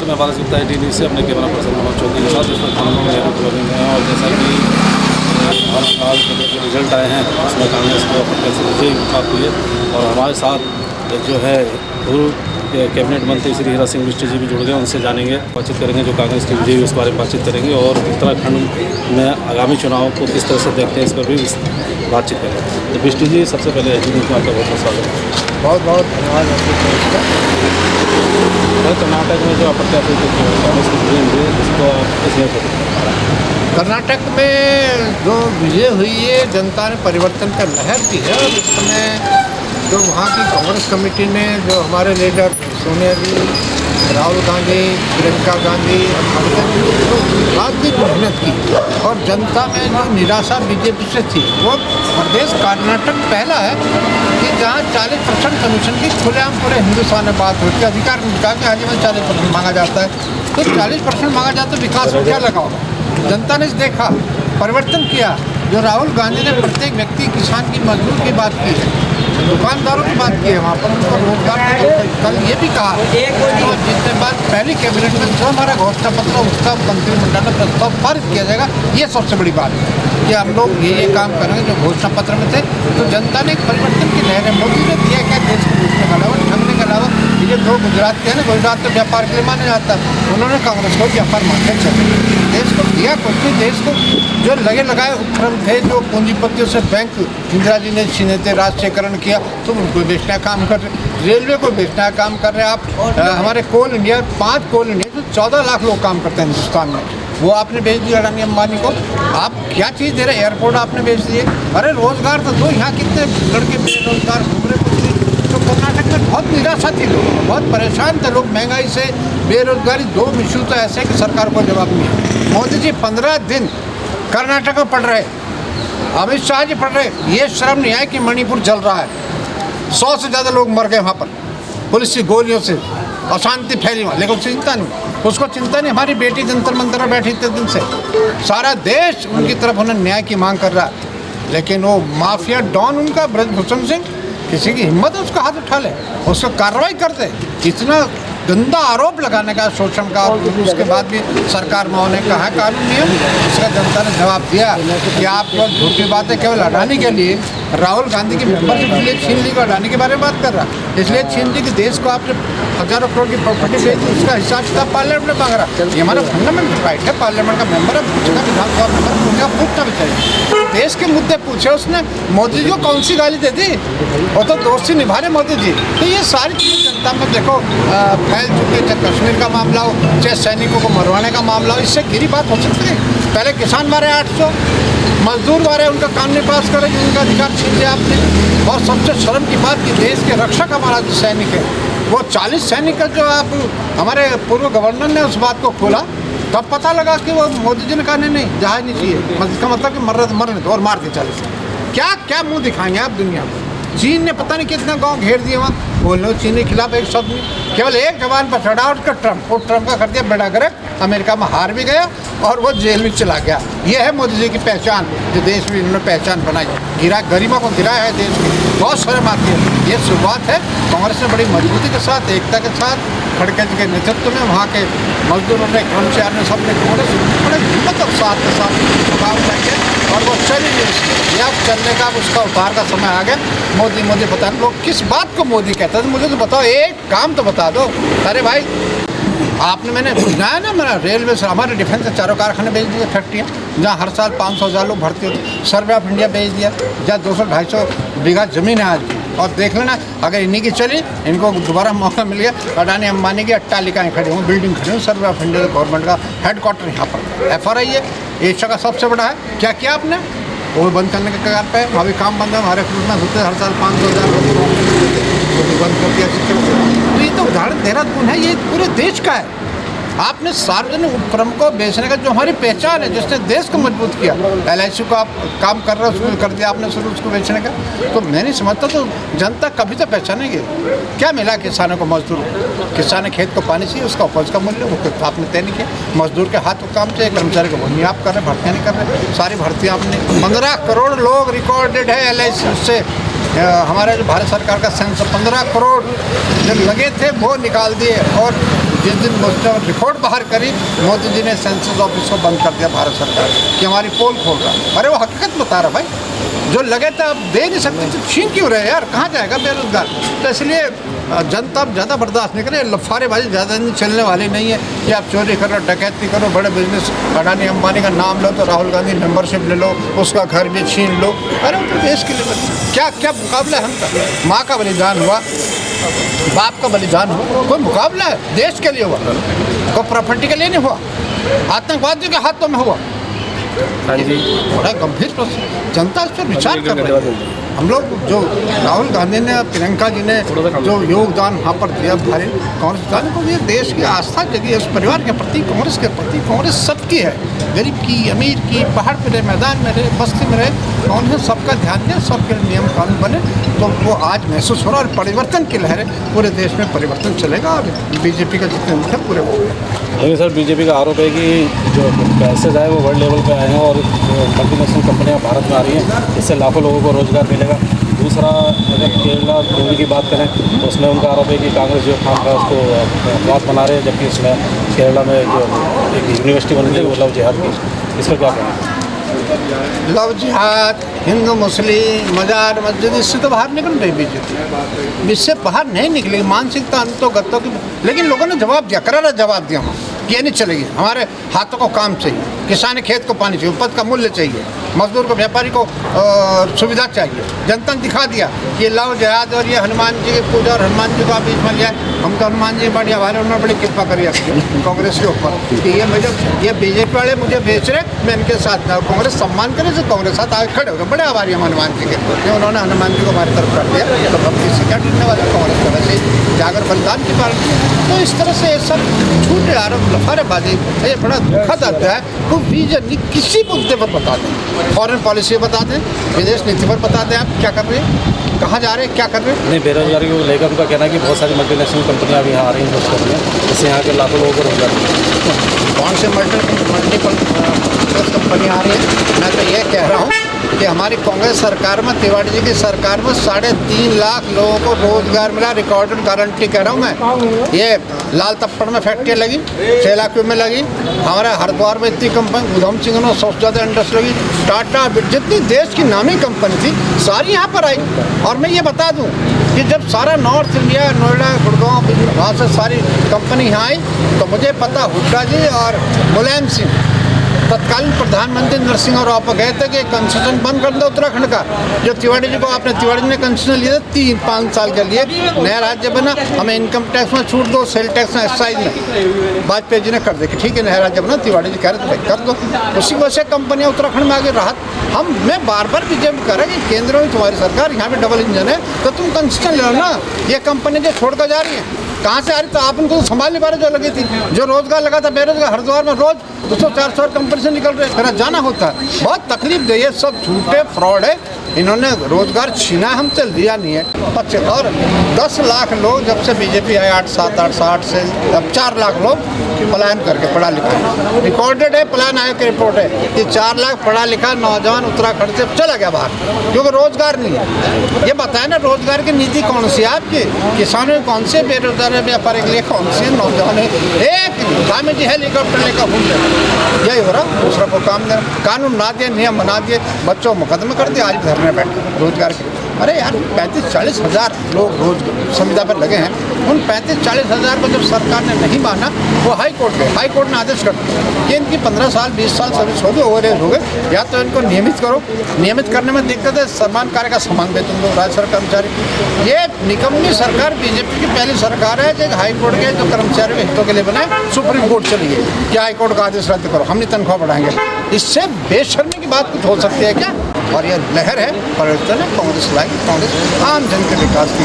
नमस्कार, मैं Balaji Gupta T news से अपने कैमरा पर्सन मनोज चौधरी के साथ इस वक्त हम लोग नेहरू कॉलोनी में हैं। और जैसा कि हर साल के जो रिजल्ट आए हैं उसमें कांग्रेस को कैसे विजयी प्राप्त हुई है। और हमारे साथ जो है पूर्व कैबिनेट मंत्री श्री हीरा सिंह बिष्ट जी भी जुड़ गए, उनसे जानेंगे, बातचीत करेंगे जो कांग्रेस की विजयी उस बारे में बातचीत करेंगे और उत्तराखंड में आगामी चुनाव को किस तरह से देखते हैं इस पर भी बातचीत करेंगे। तो बिष्ट जी, सबसे पहले न्यूज़ में आपका बहुत स्वागत है। बहुत बहुत धन्यवाद। कर्नाटक में जो अप्रत्याशित कांग्रेस की विजय हुई है जिसको आप कैसे कर्नाटक में जो विजय हुई है, जनता ने परिवर्तन का लहर की है। और इस समय जो वहाँ की कांग्रेस कमेटी ने जो हमारे लीडर सोनिया जी, राहुल गांधी, प्रियंका गांधी, काफ़ी मेहनत की और जनता में जो निराशा बीजेपी से थी, वो प्रदेश कर्नाटक पहला है कि जहाँ 40% कमीशन की खुलेआम पूरे हिंदुस्तान में बात होती है। अधिकार कहा कि हाल ही में 40% मांगा जाता है, तो 40% मांगा जाता है, विकास में क्या लगा होगा। जनता ने देखा, परिवर्तन किया। जो राहुल गांधी ने प्रत्येक व्यक्ति, किसान की, मजदूर की बात की है, दुकानदारों की बात की है, वहाँ पर उनको रोजगार। कल ये भी कहा तो जितने बाद पहली कैबिनेट में जो हमारा घोषणा पत्र उसका मंत्रिमंडल में प्रस्ताव पारित किया जाएगा, ये सबसे बड़ी बात है कि हम लोग ये काम करेंगे जो घोषणा पत्र में थे। तो जनता ने एक परिवर्तन की लहर है। मोदी ने दिया क्या देश को लूटने के अलावा, ठगने के अलावा। ये दो गुजरात के हैं ना, गुजरात तो व्यापार के लिए माना जाता है, उन्होंने कांग्रेस को व्यापार मानते चले। देश को दिया कुछ भी, देश को जो लगे लगाए उपक्रम थे, जो पूंजीपतियों से बैंक इंदिरा जी ने छीने थे, राष्ट्रीयकरण किया, तुम उनको बेचने का काम कर रहे, रेलवे को बेचने का काम कर रहे आप। हमारे कोल इंडिया, 5 कोल इंडिया जो 14 लाख लोग काम करते हैं हिंदुस्तान में, वो आपने बेच दिया अडानी अंबानी को। आप क्या चीज़ दे रहे, एयरपोर्ट आपने बेच दिए। अरे रोजगार तो दो, यहाँ कितने लड़के बेरोजगार घूम रहे कुछ नहीं। तो कर्नाटक में बहुत निराशा थी, लोग बहुत परेशान थे, लोग महंगाई से, बेरोजगारी, 2 इशू तो ऐसे कि सरकार को जवाब नहीं है। मोदी जी 15 दिन कर्नाटक में पढ़ रहे, अमित शाह जी पढ़ रहे, ये शर्म नहीं आए कि मणिपुर जल रहा है, 100 से ज़्यादा लोग मर गए वहाँ पर पुलिस की गोलियों से, अशांति फैली वहाँ, लेकिन चिंता नहीं, उसको चिंता नहीं। हमारी बेटी जंतर मंतर में बैठी इतने दिन से, सारा देश उनकी तरफ उन्हें न्याय की मांग कर रहा है, लेकिन वो माफिया डॉन उनका ब्रजभूषण सिंह, किसी की हिम्मत है उसका हाथ उठा ले, उसको कार्रवाई कर दे। इतना गंदा आरोप लगाने का, शोषण का, उसके बाद भी सरकार में होने का है कानून नियम। उसका जनता ने जवाब दिया कि आप लोग झूठी बातें केवल अडानी के लिए, राहुल गांधी की मेंबरशिप के लिए छीन ली, को अडानी के बारे में बात कर रहा, इसलिए छीन ली कि देश को आपने हजारों करोड़ की प्रॉपर्टी बेच दी, उसका हिसाब किताब पार्लियामेंट में मांग रहा। ये हमारा फंडामेंटल राइट है, पार्लियामेंट का मेंबर है, पूछेगा, विधानसभा मेंबर पूछेगा, पूछना भी चाहिए। देश के मुद्दे पूछे उसने, मोदी जी को कौन सी गाली दे दी, वो तो दोस्ती निभा रहे मोदी जी। तो ये सारी चीज़ें जनता में देखो फैल चुकी है, चाहे कश्मीर का मामला हो, चाहे सैनिकों को मरवाने का मामला हो, इससे गिरी बात हो सकती है। पहले किसान मारे 800, मजदूर मारे, उनका कानून पास करे, उनका अधिकार छीन लिया आपने। और सबसे शर्म की बात कि देश के रक्षक हमारा जो सैनिक है, वो 40 सैनिक का जो आप हमारे पूर्व गवर्नर ने उस बात को खोला, तब पता लगा कि वो मोदी जी ने कहा नहीं जहाज नहीं चाहिए, इसका मतलब कि मरने दो, और मार दिए 40। क्या क्या मुँह दिखाएंगे आप दुनिया को। चीन ने पता नहीं कितना गांव घेर दिया वहाँ, बोलो चीन के खिलाफ एक शब्द नहीं, केवल एक जवान पर चढ़ा उसका ट्रम्प, और ट्रम्प का कर दिया बेड़ा गर्क, अमेरिका में हार भी गया और वो जेल में चला गया। ये है मोदी जी की पहचान, जो देश में इन्होंने पहचान बनाई, गिरा गरीबों को गिराया है देश में, बहुत शर्म आती है। ये शुरुआत है, कांग्रेस ने बड़ी मजबूती के साथ, एकता के साथ, खड़गे जी के नेतृत्व में वहाँ के मजदूरों ने, कर्मचारियों ने, सबने बड़े हिम्मत और साथ के साथ मुकाबला किया और वो चली गई। अब चलने का, उसका उतार का समय आ गया। मोदी मोदी पता नहीं लोग किस बात को मोदी कहते हैं, मुझे तो बताओ, एक काम तो बता दो। अरे भाई आपने, मैंने बुझाया ना, मेरा रेलवे से हमारे डिफेंस के 4 कारखाने भेज दिए, फैक्ट्रियाँ, जहाँ हर साल 500,000 लोग भर्ती होते। सर्वे ऑफ इंडिया भेज दिया, जहाँ 200-250 बीघा ज़मीन है आज भी। और देख लेना, अगर इन्हीं की चली, इनको दोबारा मौका मिल गया, अडानी अंबानी की अट्टालिकाएँ खड़ी हुई, बिल्डिंग खड़ी हुई, सर्वे ऑफ इंडिया गवर्नमेंट का हेडक्वार्टर यहाँ पर, FRI है, एशिया का सबसे बड़ा है। क्या किया आपने, वो बंद करने के कगार पे, अभी काम बंद है, हमारे रिक्रूटमेंट होते हर साल 500,000 लोग बंद कर दिया। तो ये तो उदाहरण देहरादून है, ये पूरे देश का है। आपने सार्वजनिक उपक्रम को बेचने का, जो हमारी पहचान है, जिसने देश को मजबूत किया, LIC को आप काम कर रहे हो, उसको कर दिया आपने शुरू, उसको बेचने का। तो मैं नहीं समझता, तो जनता कभी तो पहचानेगी। क्या मिला किसानों को, मजदूर, किसान खेत को पानी चाहिए, उसका उपज का मूल्य वो आपने तय नहीं किया। मजदूर के हाथ को काम चाहिए, कर्मचारी को वो नहीं आप कर रहे, भर्तियाँ नहीं कर रहे, सारी भर्तियाँ आपने। 15 करोड़ लोग रिकॉर्डेड है LIC, उससे हमारे जो भारत सरकार का सेंस 15 करोड़ जो लगे थे वो निकाल दिए। और जिस दिन मुझसे रिपोर्ट बाहर करी, मोदी जी ने सेंसस ऑफिस को बंद कर दिया भारत सरकार कि हमारी पोल खोल रहा है। अरे वो हकीकत बता रहा भाई, जो लगे तो आप दे नहीं सकते तो छीन क्यों रहे यार, कहाँ जाएगा बेरोजगार। तो इसलिए जनता अब ज़्यादा बर्दाश्त नहीं करे, लफारेबाजी ज़्यादा नहीं चलने वाली नहीं है कि आप चोरी करो, डकैती करो, बड़े बिजनेस अडानी अंबानी का नाम लो तो राहुल गांधी मेंबरशिप ले लो, उसका घर भी छीन लो। अरे वो तो देश के लिए क्या क्या मुकाबला है हमका। माँ का बलिदान हुआ, बाप का बलिदान हुआ, कोई मुकाबला है देश के लिए हुआ, कोई प्रॉपर्टी के लिए नहीं हुआ, आतंकवादियों के हाथों में हुआ। हाँ जी, बड़ा गंभीर प्रश्न, जनता इस पर विचार कर रही है। हम लोग जो राहुल गांधी ने, प्रियंका जी ने जो योगदान यहाँ पर दिया भारी कांग्रेस को, ये देश की आस्था जगी है उस परिवार के प्रति, कांग्रेस के प्रति। कांग्रेस सबकी है, गरीब की, अमीर की, पहाड़ पे रहे, मैदान में रहे, बस्ती में रहे, कांग्रेस सबका ध्यान दिया, सबके नियम कानून बने। तो वो आज महसूस हो रहा है और परिवर्तन की लहर है, पूरे देश में परिवर्तन चलेगा। और बीजेपी का जितने मुद्दे पूरे हो गए। लेकिन सर बीजेपी का आरोप है कि जो पैसे आए वो वर्ल्ड लेवल पे आए हैं और मल्टीनेशनल कंपनियां भारत में आ रही हैं, इससे लाखों लोगों को रोजगार मिलेगा। दूसरा, अगर केरला दिल्ली की बात करें तो उसमें उनका आरोप है कि कांग्रेस जो काम का उसको अपवाद बना रहे हैं, जबकि इसमें केरला में जो एक यूनिवर्सिटी बनी थी वो लव जिहाद की, इस पर क्या कहें? लव जिहाद, हिंदू मुस्लिम, मजार मस्जिद, इससे तो बाहर निकल रही बीजेपी, इससे बाहर नहीं निकलेगी। मानसिकता अंतों गतों की, लेकिन लोगों ने जवाब दिया, करारा जवाब दिया वहाँ कि ये नहीं चलेगी, हमारे हाथों को काम चाहिए, किसान खेत को पानी चाहिए, उपज का मूल्य चाहिए, मजदूर को, व्यापारी को सुविधा चाहिए। जनता ने दिखा दिया कि लव जिहाद और ये हनुमान जी की पूजा और हनुमान जी को आप बीच में लिया, हम तो हनुमान जी बढ़िया, हमारे उन्होंने बड़ी कृपा करी कांग्रेस के ऊपर कि ये बीजेपी वाले मुझे बेच रहे, मैं इनके साथ ना। कांग्रेस सम्मान करे तो कांग्रेस साथ आगे खड़े हो गए, बड़े आभारी हम हनुमान जी के, उन्होंने हनुमान जी को हमारी तरफ रख दिया। तो हम किसी क्या डरने वाले, कांग्रेस का वैसे जागर बलिदान की पार्टी। तो इस तरह से ये सब झूठे आरोप, लफारेबाजी, ये बड़ा दुखद आता है। तो विजन किसी मुद्दे पर बता दें, फॉरेन पॉलिसी बता दें, विदेश नीति पर बता दें, आप क्या कर रहे हैं, कहाँ जा रहे हैं, क्या कर रहे हैं। नहीं, बेरोजगारी को लेकर उनका कहना है कि बहुत सारी मल्टीनेशनल कंपनियां भी यहाँ आ रही हैं, कर रही हैं, इससे यहाँ के लाखों लोगों को रोजगार मिलेगा। कौन से मल्टीपल कंपनी आ रही है? मैं तो ये कह रहा हूँ कि हमारी कांग्रेस सरकार में, तिवारी जी की सरकार में 3.5 लाख लोगों को रोजगार मिला, रिकॉर्डेड गारंटी कह रहा हूँ मैं। ये लाल तप्पड़ में फैक्ट्री लगी, 6 लाख में लगी, हमारे हरिद्वार में इतनी कंपनी, उधम सिंह में 100 से ज़्यादा इंडस्ट्री लगी, टाटा, जितनी देश की नामी कंपनी थी सारी यहाँ पर आई। और मैं ये बता दूँ कि जब सारा नॉर्थ इंडिया, नोएडा, गुड़गांव, वहाँ से सारी कंपनी यहाँ आई, तो मुझे पता हुड्डा जी और मुलायम सिंह, तत्कालीन प्रधानमंत्री नरसिंह राव पर गए थे कि कंसेशन बंद कर दो उत्तराखंड का। जो तिवारी जी को आपने, तिवारी जी ने कंसेशन लिया था 3-5 साल के लिए, नया राज्य बना, हमें इनकम टैक्स में छूट दो, सेल टैक्स में, एक्साइज में। वाजपेयी जी ने कर दिया कि ठीक है नया राज्य बना, तिवारी जी कह रहे थे भाई कर दो। उसी वजह से कंपनियाँ उत्तराखंड में आगे राहत। मैं बार बार बीजेपी कह रहा कि केंद्र में तुम्हारी सरकार, यहाँ पे डबल इंजन है, तो तुम कंसेशन ले लो ना। ये कंपनी जो छोड़ कर जा रही है, कहाँ से आ रही, तो आप उनको संभाल नहीं पा रहे। जो लगी थी, जो रोजगार लगा था बेरोजगार, हरिद्वार में रोज 200-400 कंपनी से निकल रहे, मेरा जाना होता है, बहुत तकलीफ दे। ये सब झूठे फ्रॉड है, इन्होंने रोजगार छीना, हमसे लिया नहीं है। और 10 लाख लोग जब से बीजेपी आए, 8 से अब 4 लाख लोग पलायन करके, पढ़ा लिखा रिकॉर्डेड है, पलायन आयोग की रिपोर्ट है कि 4 लाख पढ़ा लिखा नौजवान उत्तराखंड से चला गया बाहर, क्योंकि रोजगार नहीं है। ये बताए ना रोजगार की नीति कौन सी है आपकी, किसानों की कौन सी, बेरोजगार व्यापारी के लिए कौन सी, नौजवान एक स्वामी जी हेलीकॉप्टर लेकर घूम रहे, यही हो रहा। दूसरा को काम देना, कानून ना दिए, नियम बना दिए, बच्चों मुकदमे कर दिए, आज घर में बैठे रोजगार के। अरे यार 35-40 हज़ार लोग रोज संविदा पर लगे हैं, उन 35-40 हज़ार को जब सरकार ने नहीं माना, वो हाई कोर्ट गए, हाई कोर्ट ने आदेश कर दिया कि इनकी 15 साल 20 साल सर्विस हो गई, ओवरेज हो गए, या तो इनको नियमित करो। नियमित करने में दिक्कत है, सम्मान कार्य का सम्मान दे तुम लोग राज्य सरकार कर्मचारी। ये निकम्मी सरकार बीजेपी की पहली सरकार है जो हाई कोर्ट के जो कर्मचारियों के हितों के लिए बनाए, सुप्रीम कोर्ट चली गई कि हाई कोर्ट का आदेश रद्द करो, हम नहीं तनख्वाह बढ़ाएंगे। इससे बेशर्मी की बात कुछ हो सकती है क्या? और ये लहर है, परिवर्तन है, कांग्रेस लाई, कांग्रेस आम जन के विकास की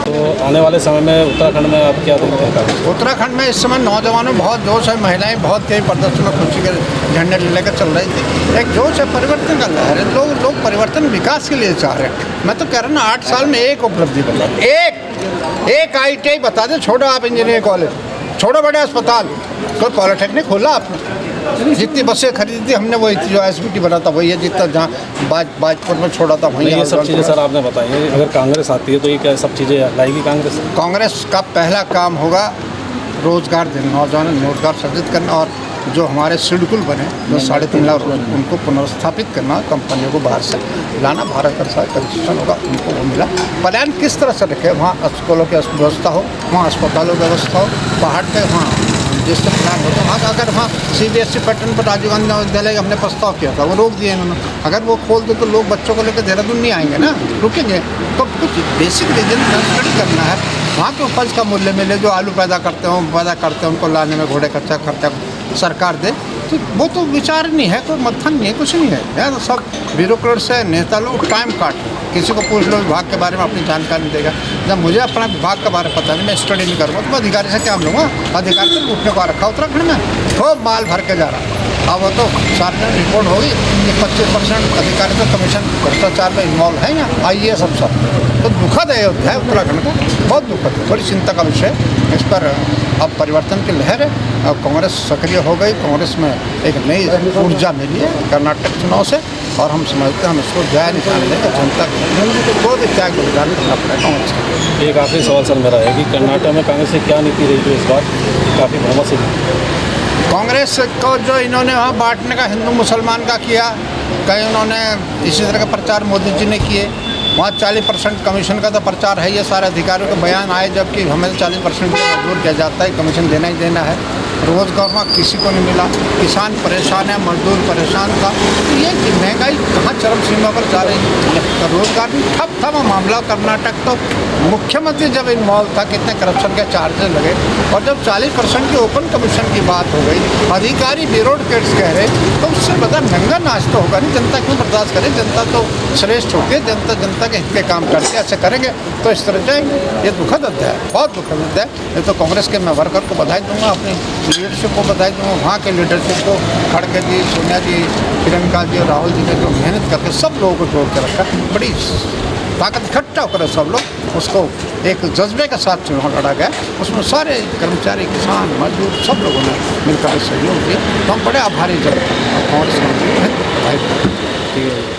तो आने वाले समय में उत्तराखंड में आप क्या देखते हैं? उत्तराखंड में इस समय नौजवानों में बहुत जोश है, महिलाएं बहुत तेज प्रदर्शन में खुशी के झंडे लेकर चल रही थी। एक जोश है, परिवर्तन का लहर है, लोग परिवर्तन विकास के लिए चाह रहे हैं। मैं तो कह रहा हूँ ना 8 साल में एक उपलब्धि बता, एक ITI बता दें, छोड़ो आप इंजीनियरिंग कॉलेज, छोड़ो बड़े अस्पताल, कोई पॉलिटेक्निक खोला आपने, जितनी बसें खरीदी थी हमने वही जो SBT बना था वही है, जितना जहाँ बाजपुर में छोड़ा था वही। ये सब चीज़ें सर आपने बताई हैं, अगर कांग्रेस आती है तो ये क्या सब चीज़ें लाएगी कांग्रेस? कांग्रेस का पहला काम होगा रोजगार देना, नौजवान रोजगार सृजित करना, और जो हमारे शेड्यूल बने जो 3.5 लाख उनको पुनर्स्थापित करना, कंपनियों को बाहर से लाना, भारत का साथ कंस्ट्रक्शन होगा उनको वो मिला। प्लान किस तरह से रखे, वहाँ स्कूलों की व्यवस्था हो, वहाँ अस्पतालों की व्यवस्था हो, पहाड़ पे वहाँ जिससे प्लान हो, तो वहाँ अगर वहाँ CBSE पैटर्न पर राजीव गांधी विद्यालय हमने प्रस्ताव किया था, वो रोक दिए इन्होंने। अगर वो खोल दे तो लोग बच्चों को लेकर देहरादून नहीं आएंगे ना, रुकेंगे। तो कुछ बेसिक रीजन स्टडी करना है, वहाँ के उपज का मूल्य मिले, जो आलू पैदा करते हैं उनको लाने में घोड़े कच्चा खर्चा सरकार दे, तो वो तो विचार नहीं है, कोई मत्थन नहीं है, कुछ नहीं है यार। तो सब ब्यूरोक्रेट्स है, नेता लोग टाइम काट रहे हैं। किसी को पूछ लो विभाग के बारे में, अपनी जानकारी नहीं देगा। जब मुझे अपना विभाग के बारे में पता नहीं, मैं स्टडी नहीं करूँगा तो मैं अधिकारी से क्या लूँगा? अधिकारी तो उठने को आ रखा उत्तराखंड में, खूब माल भर के जा रहा। अब वो तो सार्वजनिक रिपोर्ट होगी कि 25% अधिकारी तो कमीशन भ्रष्टाचार में इन्वॉल्व है या IAS अफसर। तो दुखद अयोध्या है उत्तराखंड का, बहुत दुखद है, बड़ी चिंता का विषय। इस पर अब परिवर्तन की लहर है, अब कांग्रेस सक्रिय हो गई, कांग्रेस में एक नई ऊर्जा मिली है कर्नाटक चुनाव से, और हम समझते हैं हम इसको जय निशान देंगे। जनता को भी त्याग बलिदान करना पड़ेगा कांग्रेस का। एक आखिरी सवाल सर मेरा है कि कर्नाटक में कांग्रेस की क्या नीति रही है इस बार? काफ़ी बहुमत से कांग्रेस को जो इन्होंने वहाँ बांटने का हिंदू मुसलमान का किया, कहीं उन्होंने इसी तरह का प्रचार मोदी जी ने किए। वहाँ 40% कमीशन का तो प्रचार है, ये सारे अधिकारियों के बयान आए, जबकि हमें 40% मजदूर किया जाता है, कमीशन देना ही देना है। रोज़गार वहाँ किसी को नहीं मिला, किसान परेशान है, मजदूर परेशान था। तो ये महंगाई कहाँ चरम सीमा पर जा रही है, तो रोज़गार भी ठप था वो मामला। कर्नाटक तो मुख्यमंत्री जब इन्वॉल्व था, कितने करप्शन के चार्जेस लगे, और जब 40% की ओपन कमीशन की बात हो गई, अधिकारी ब्यूरोक्रेट्स कह रहे, तो उससे बड़ा महंगा नाच तो होगा नहीं। जनता क्यों बर्दाश्त करे? जनता तो श्रेष्ठ होती है, जनता के हित के काम करते, ऐसे करेंगे तो इस तरह जाएंगे। ये दुखद अध्याय है, बहुत दुखद अध्याय है। ये तो कांग्रेस के मैं वर्कर को बधाई दूंगा, अपनी लीडरशिप को बधाई दूंगा, वहाँ के लीडरशिप को, खड़गे जी, सोनिया जी, प्रियंका जी और राहुल जी ने जो मेहनत करके सब लोगों को जोड़ के रखा, बड़ी ताकत इकट्ठा होकर सब लोग उसको एक जज्बे के साथ चुनाव लड़ा गया। उसमें सारे कर्मचारी, किसान, मजदूर सब लोगों ने मिलकर सहयोग दिया। तो हम बड़े आभारी जनता कांग्रेस को बधाई। ठीक है।